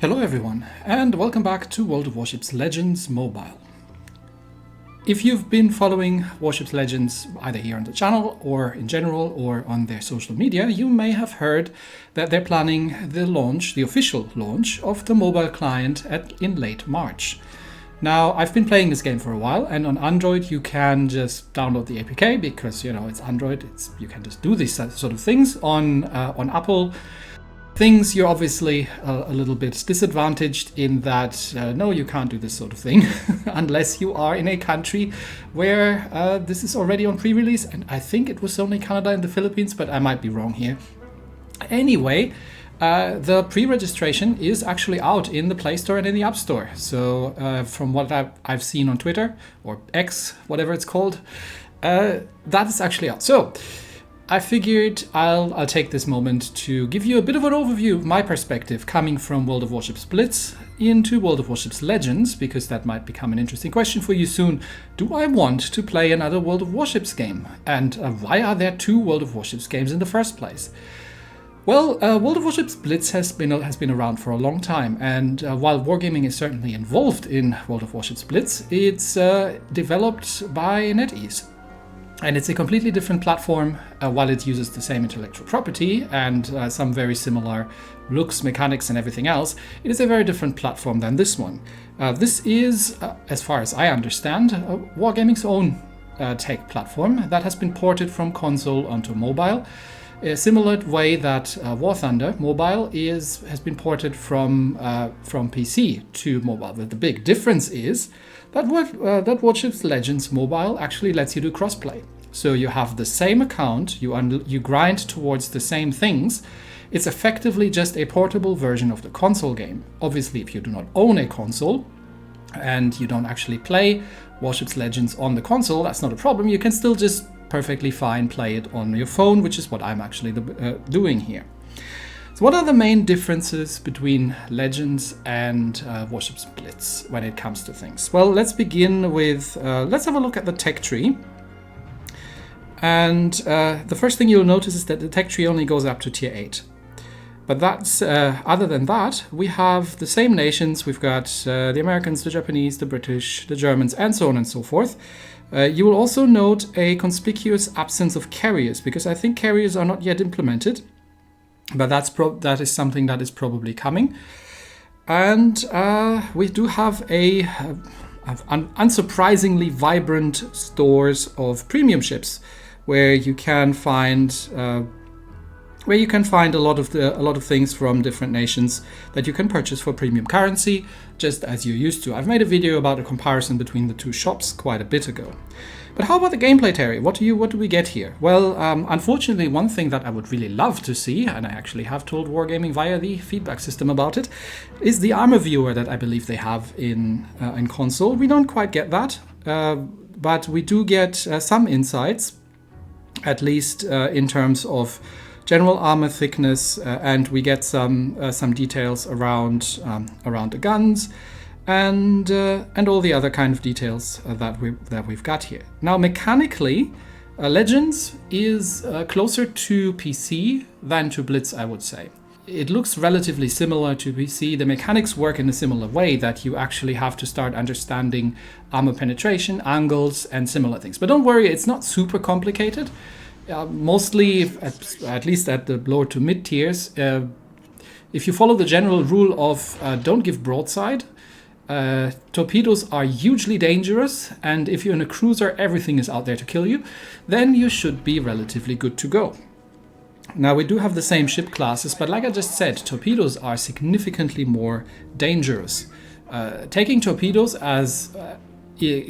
Hello everyone, and welcome back to World of Warships Legends Mobile. If you've been following Warships Legends either here on the channel or in general or on their social media, you may have heard that they're planning the official launch of the mobile client in late March. Now, I've been playing this game for a while, and on Android you can just download the APK because, it's Android, you can just do these sort of things. On Apple things, you're obviously a little bit disadvantaged in that, no, you can't do this sort of thing unless you are in a country where this is already on pre-release, and I think it was only Canada and the Philippines, but I might be wrong here. Anyway, the pre-registration is actually out in the Play Store and in the App Store. So from what I've seen on Twitter, or X, whatever it's called, that is actually out. So I figured I'll take this moment to give you a bit of an overview of my perspective coming from World of Warships Blitz into World of Warships Legends, because that might become an interesting question for you soon. Do I want to play another World of Warships game? And why are there two World of Warships games in the first place? Well, World of Warships Blitz has been around for a long time, and while wargaming is certainly involved in World of Warships Blitz, it's developed by NetEase. And it's a completely different platform. While it uses the same intellectual property and some very similar looks, mechanics, and everything else, it is a very different platform than this one. This is, as far as I understand, wargaming's own tech platform that has been ported from console onto mobile. A similar way that War Thunder Mobile has been ported from PC to mobile. But the big difference is that Warships Legends Mobile actually lets you do crossplay. So you have the same account, you grind towards the same things. It's effectively just a portable version of the console game. Obviously, if you do not own a console and you don't actually play Warships Legends on the console, that's not a problem. You can still just perfectly fine play it on your phone, which is what I'm actually doing here. So what are the main differences between Legends and Warships Blitz when it comes to things? Well, let's begin with, let's have a look at the tech tree. And the first thing you'll notice is that the tech tree only goes up to tier 8. But that's, other than that, we have the same nations. We've got the Americans, the Japanese, the British, the Germans, and so on and so forth. You will also note a conspicuous absence of carriers, because I think carriers are not yet implemented. But that is something that is probably coming. And we do have unsurprisingly vibrant stores of premium ships, where you can find a lot of things from different nations that you can purchase for premium currency, just as you're used to. I've made a video about a comparison between the two shops quite a bit ago. But how about the gameplay, Terry? What do we get here? Well, unfortunately, one thing that I would really love to see, and I actually have told Wargaming via the feedback system about it, is the armor viewer that I believe they have in console. We don't quite get that, but we do get some insights, at least in terms of general armor thickness, and we get some details around the guns, and all the other kind of details that we've got here. Now, mechanically, Legends is closer to PC than to Blitz, I would say. It looks relatively similar to PC. The mechanics work in a similar way, that you actually have to start understanding armor penetration, angles, and similar things. But don't worry, it's not super complicated. Mostly, at least at the lower to mid tiers, if you follow the general rule of don't give broadside, torpedoes are hugely dangerous, and if you're in a cruiser, everything is out there to kill you, then you should be relatively good to go. Now, we do have the same ship classes, but like I just said, torpedoes are significantly more dangerous. Taking torpedoes as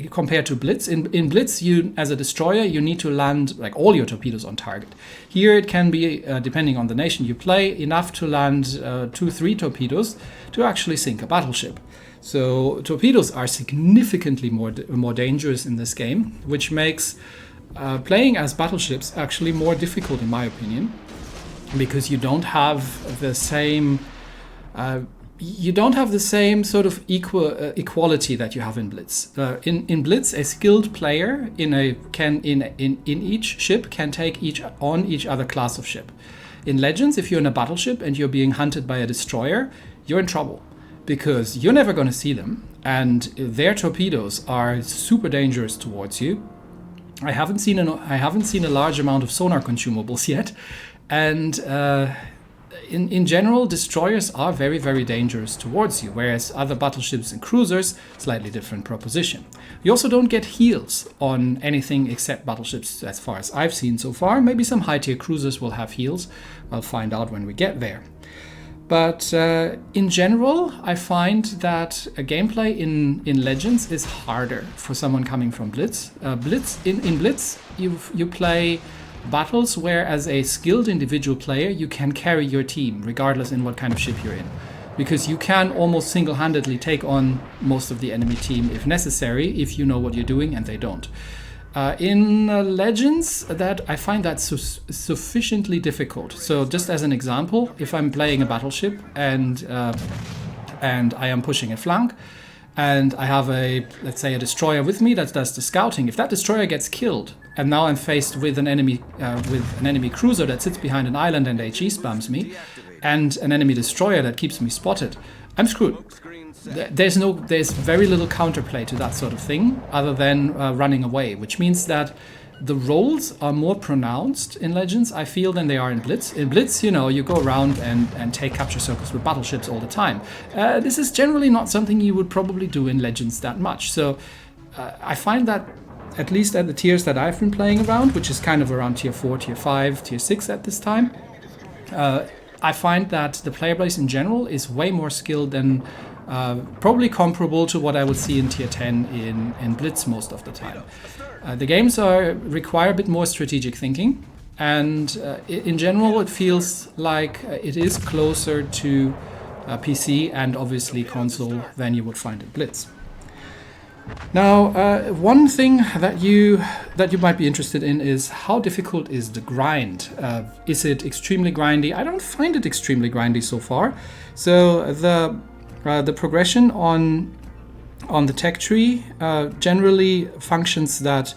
compared to Blitz, in Blitz, you as a destroyer, you need to land like all your torpedoes on target. Here it can be, depending on the nation you play, enough to land 2-3 torpedoes to actually sink a battleship. So torpedoes are significantly more dangerous in this game, which makes playing as battleships actually more difficult, in my opinion, because you don't have the same sort of equality that you have in Blitz. In Blitz, a skilled player in each ship can take each other class of ship. In Legends, if you're in a battleship and you're being hunted by a destroyer, you're in trouble. because you're never going to see them, and their torpedoes are super dangerous towards you. I haven't seen a large amount of sonar consumables yet, and in general, destroyers are very, very dangerous towards you, whereas other battleships and cruisers, slightly different proposition. You also don't get heals on anything except battleships, as far as I've seen so far. Maybe some high-tier cruisers will have heals. I'll find out when we get there. But in general, I find that gameplay in Legends is harder for someone coming from Blitz. In Blitz, you play battles where, as a skilled individual player, you can carry your team, regardless in what kind of ship you're in. Because you can almost single-handedly take on most of the enemy team if necessary, if you know what you're doing, and they don't. In Legends, that I find that sufficiently difficult. So just as an example, if I'm playing a battleship and I am pushing a flank, and I have let's say a destroyer with me that does the scouting, if that destroyer gets killed, and now I'm faced with an enemy cruiser that sits behind an island and HE spams me, and an enemy destroyer that keeps me spotted, I'm screwed. There's very little counterplay to that sort of thing, other than running away, which means that the roles are more pronounced in Legends, I feel, than they are in Blitz. In Blitz, you go around and take capture circles with battleships all the time. This is generally not something you would probably do in Legends that much. So I find that, at least at the tiers that I've been playing around, which is kind of around tier 4, tier 5, tier 6 at this time, I find that the player base in general is way more skilled than probably comparable to what I would see in tier 10 in Blitz most of the time. The games require a bit more strategic thinking, and in general it feels like it is closer to PC and obviously console than you would find in Blitz. Now, one thing that you might be interested in is how difficult is the grind? Is it extremely grindy? I don't find it extremely grindy so far. So the progression on the tech tree generally functions that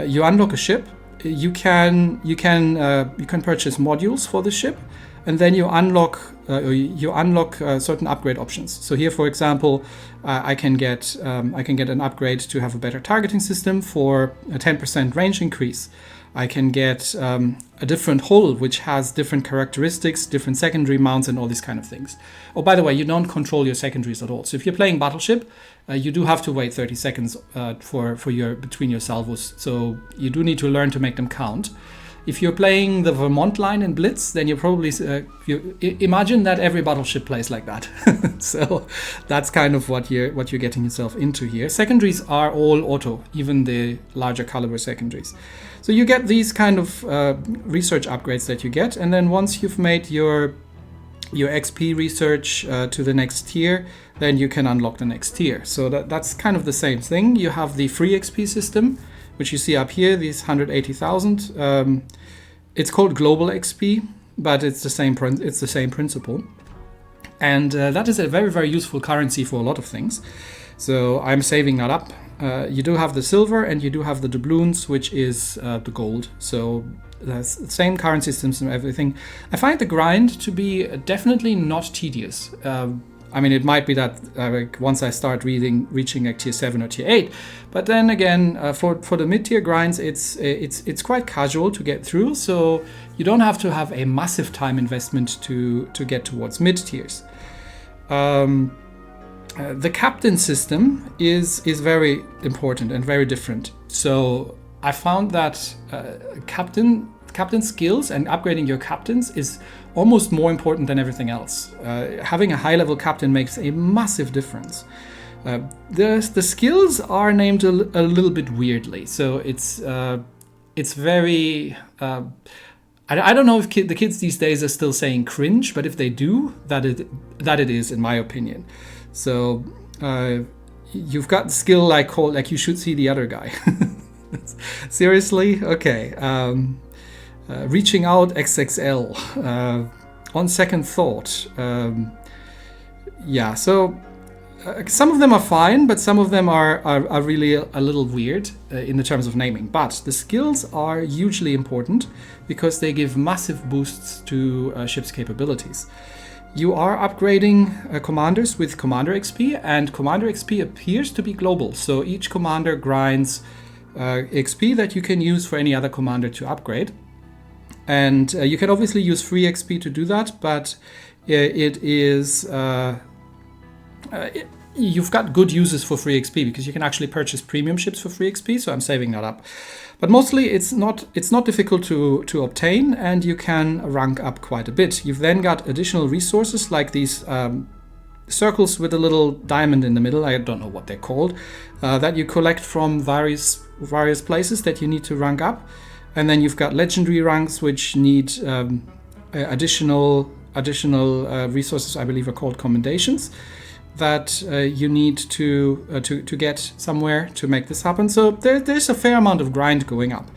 you unlock a ship, you can purchase modules for the ship, and then you unlock certain upgrade options. So here, for example, I can get an upgrade to have a better targeting system for a 10% range increase. I can get a different hull, which has different characteristics, different secondary mounts, and all these kind of things. Oh, by the way, you don't control your secondaries at all. So if you're playing Battleship, you do have to wait 30 seconds between your salvos. So you do need to learn to make them count. If you're playing the Vermont line in Blitz, then you probably imagine that every battleship plays like that. So that's kind of what you're getting yourself into here. Secondaries are all auto, even the larger caliber secondaries. So you get these kind of research upgrades that you get, and then once you've made your XP research to the next tier, then you can unlock the next tier. So that's kind of the same thing. You have the free XP system, which you see up here, these 180,000. It's called Global XP, but it's the same principle. And that is a very, very useful currency for a lot of things. So I'm saving that up. You do have the silver and you do have the doubloons, which is the gold. So that's the same currency systems and everything. I find the grind to be definitely not tedious. I mean, it might be that once I start reaching like tier 7 or tier 8, but then again, for the mid-tier grinds, it's quite casual to get through. So you don't have to have a massive time investment to get towards mid-tiers. The captain system is very important and very different. So I found that captain skills and upgrading your captains is almost more important than everything else. Having a high-level captain makes a massive difference. The skills are named a little bit weirdly, so it's very. I don't know if the kids these days are still saying cringe, but if they do, that it is, in my opinion. So you've got the skill like you should see the other guy. Seriously? Okay. Reaching out XXL. On second thought. So some of them are fine, but some of them are really a little weird in the terms of naming. But the skills are hugely important because they give massive boosts to ships' capabilities. you are upgrading commanders with Commander XP, and Commander XP appears to be global. So each commander grinds XP that you can use for any other commander to upgrade. And you can obviously use free XP to do that, but it is... you've got good uses for free XP because you can actually purchase premium ships for free XP, so I'm saving that up. But mostly it's not difficult to obtain, and you can rank up quite a bit. You've then got additional resources like these circles with a little diamond in the middle, I don't know what they're called, that you collect from various places that you need to rank up. And then you've got legendary ranks which need additional resources, I believe are called commendations, that you need to get somewhere to make this happen. So there's a fair amount of grind going up.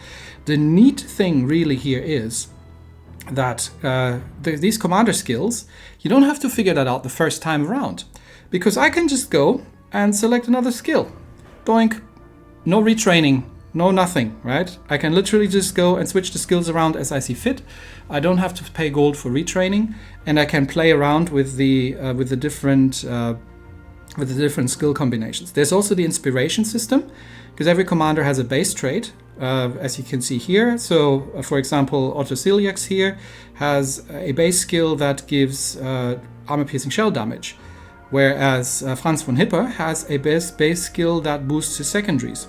The neat thing really here is that these commander skills, you don't have to figure that out the first time around, because I can just go and select another skill. Doink. No retraining, no nothing, right? I can literally just go and switch the skills around as I see fit. I don't have to pay gold for retraining, and I can play around with the different skill combinations. There's also the inspiration system, because every commander has a base trait, as you can see here. So, for example, Otto Celiax here has a base skill that gives armor-piercing shell damage, whereas Franz von Hipper has a base skill that boosts his secondaries.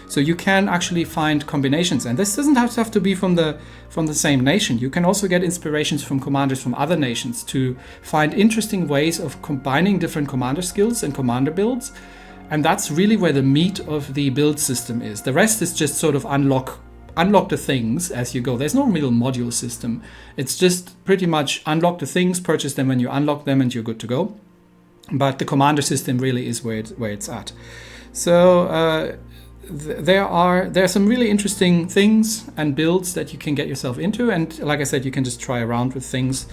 So you can actually find combinations, and this doesn't have to be from the same nation. You can also get inspirations from commanders from other nations to find interesting ways of combining different commander skills and commander builds, and that's really where the meat of the build system is. The rest is just sort of unlock the things as you go. There's no real module system. It's just pretty much unlock the things, purchase them when you unlock them, and you're good to go. But the commander system really is where it's at. So there are some really interesting things and builds that you can get yourself into, and like I said, you can just try around with things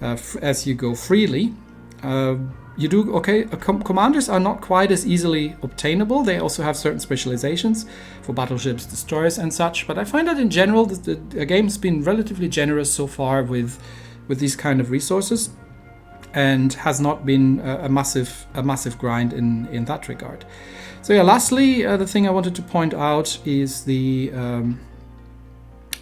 as you go freely. Commanders are not quite as easily obtainable. They also have certain specializations for battleships, destroyers, and such. But I find that in general, the game's been relatively generous so far with these kind of resources, and has not been a massive grind in that regard. So yeah, lastly, the thing I wanted to point out is the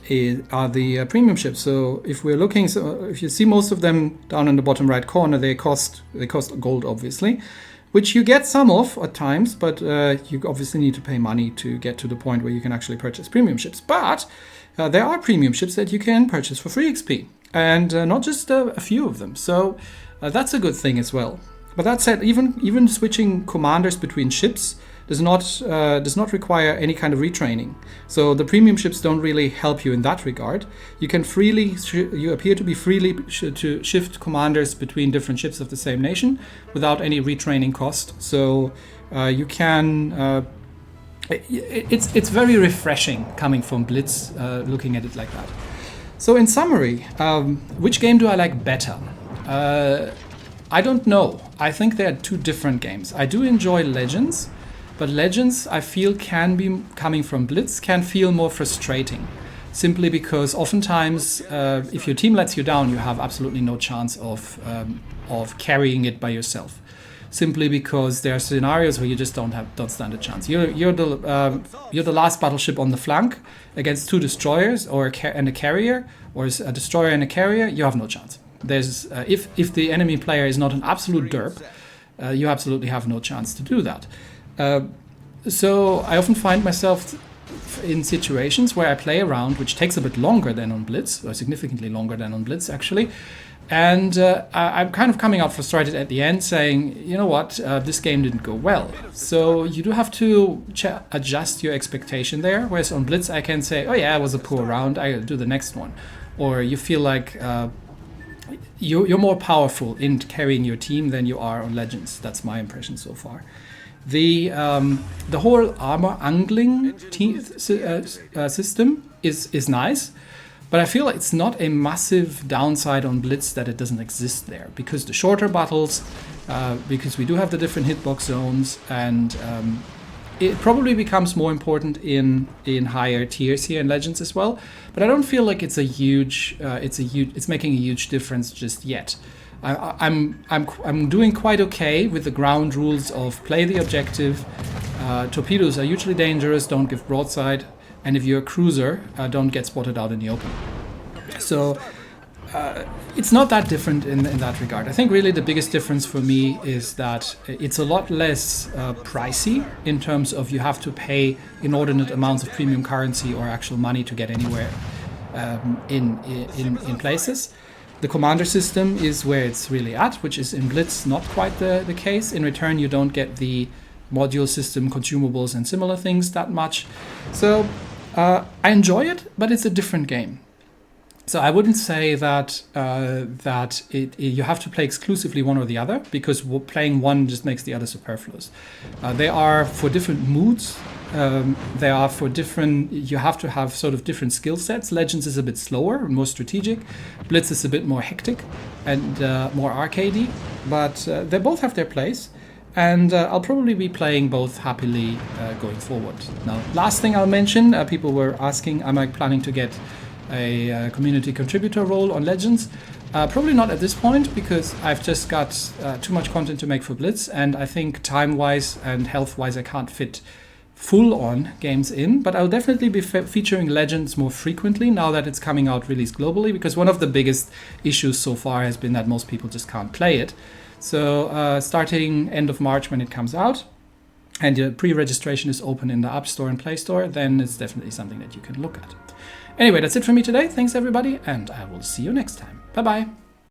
premium ships. So if we're looking, if you see most of them down in the bottom right corner, they cost gold, obviously, which you get some of at times, but you obviously need to pay money to get to the point where you can actually purchase premium ships. But there are premium ships that you can purchase for free XP, and not just a few of them. So that's a good thing as well. But that said, even switching commanders between ships does not require any kind of retraining. So the premium ships don't really help you in that regard. You can you appear to be freely to shift commanders between different ships of the same nation without any retraining cost. So you can. It's very refreshing coming from Blitz, looking at it like that. So in summary, which game do I like better? I don't know. I think they are two different games. I do enjoy Legends, but Legends, I feel, can be coming from Blitz, can feel more frustrating. Simply because oftentimes, if your team lets you down, you have absolutely no chance of carrying it by yourself. Simply because there are scenarios where you just don't stand a chance. You're the last battleship on the flank against two destroyers and a carrier, or a destroyer and a carrier. You have no chance. There's if the enemy player is not an absolute derp, you absolutely have no chance to do that. So I often find myself in situations where I play around, which takes a bit longer than on Blitz, or significantly longer than on Blitz actually, and I'm kind of coming out frustrated at the end, saying, you know what, this game didn't go well. So you do have to adjust your expectation there. Whereas on Blitz I can say, oh yeah, it was a poor round, I'll do the next one. Or you feel like you're more powerful in carrying your team than you are on Legends. That's my impression so far. The whole armor angling system is nice, but I feel it's not a massive downside on Blitz that it doesn't exist there, because the shorter battles, because we do have the different hitbox zones, and it probably becomes more important in higher tiers here in Legends as well. But I don't feel like it's making a huge difference just yet. I'm doing quite okay with the ground rules of play the objective. Torpedoes are hugely dangerous, don't give broadside, and if you're a cruiser, don't get spotted out in the open. So it's not that different in that regard. I think really the biggest difference for me is that it's a lot less pricey in terms of you have to pay inordinate amounts of premium currency or actual money to get anywhere in places. The commander system is where it's really at, which is in Blitz not quite the case. In return, you don't get the module system, consumables, and similar things that much. So I enjoy it, but it's a different game. So I wouldn't say that you have to play exclusively one or the other, because playing one just makes the other superfluous. They are for different moods. They are for different. You have to have sort of different skill sets. Legends is a bit slower and more strategic. Blitz is a bit more hectic and more arcadey. But they both have their place. And I'll probably be playing both happily going forward. Now, last thing I'll mention, people were asking, am I planning to get a community contributor role on Legends? Probably not at this point, because I've just got too much content to make for Blitz, and I think time-wise and health-wise I can't fit full-on games in, but I'll definitely be featuring Legends more frequently now that it's coming out released globally, because one of the biggest issues so far has been that most people just can't play it. So starting end of March when it comes out, and your pre-registration is open in the App Store and Play Store, then it's definitely something that you can look at. Anyway, that's it for me today. Thanks everybody, and I will see you next time. Bye-bye.